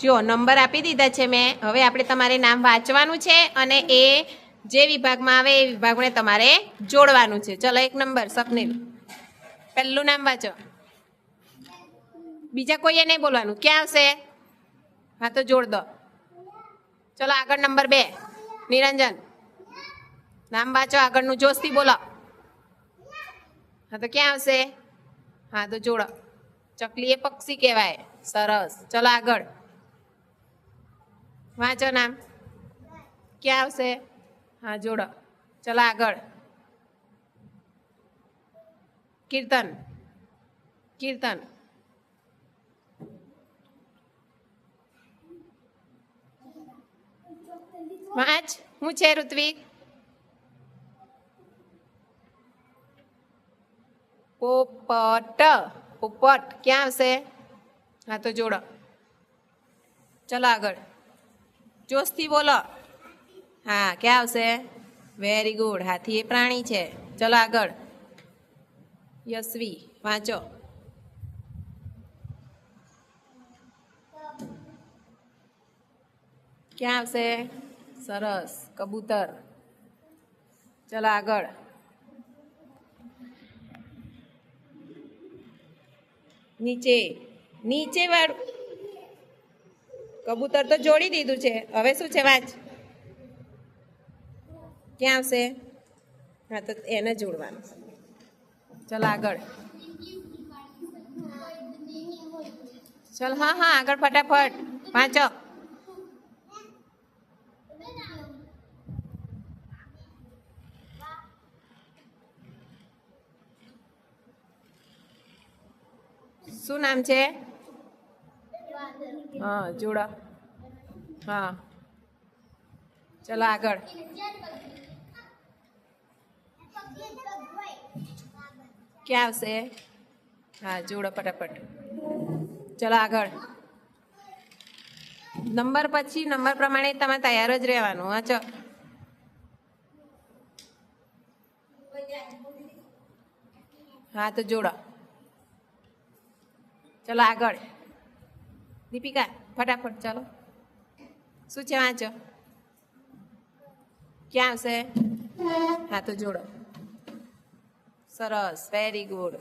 જો નંબર આપી દીધા છે મેં. હવે આપણે તમારે નામ વાંચવાનું છે અને એ જે વિભાગમાં આવે એ વિભાગને તમારે જોડવાનું છે. ચલો 1 નંબર સપનીલ, પહેલું નામ વાંચો. બીજા કોઈએ નહીં બોલવાનું. ક્યાં આવશે? હા તો જોડ દો. ચલો આગળ નંબર 2 નિરંજન, નામ વાંચો આગળનું, જોશથી બોલો. હા તો ક્યાં આવશે? હા તો જોડો. ચકલી એ પક્ષી કહેવાય. સરસ. ચલો આગળ વાંચો નામ. ક્યાં આવશે? હા જોડો. ચલો આગળ કીર્તન, કીર્તન. વાંચ. હું છે ઋત્વિક? પોપટ, પોપટ. ક્યાં આવશે? હા તો જોડો. ચલો આગળ જોશથી બોલો. હા ક્યાં આવશે? Very good. હાથી એ પ્રાણી છે. ચલો આગળ યશવી, વાંચો. ક્યાં આવશે? સરસ. કબૂતર. ચલો આગળ નીચે, નીચે વાળું કબૂતર તો જોડી દીધું છે. હવે શું છે? વાંચ. ક્યાં આવશે? હા તો એને જોડવાનું. ચલો આગળ. ચલ હા હા આગળ ફટાફટ વાંચો. શું નામ છે? હા જોડો. હા ચલો આગળ ક્યાં આવશે? હા જોડો ફટાફટ. ચલો આગળ નંબર પછી નંબર પ્રમાણે તમે તૈયાર જ રહેવાનું. વાંચો. હા તો જોડો. ચલો આગળ દીપિકા ફટાફટ. ચાલો શું છે? વાંચો. ક્યાં આવશે? હા તો જોડો. સરસ. Very good.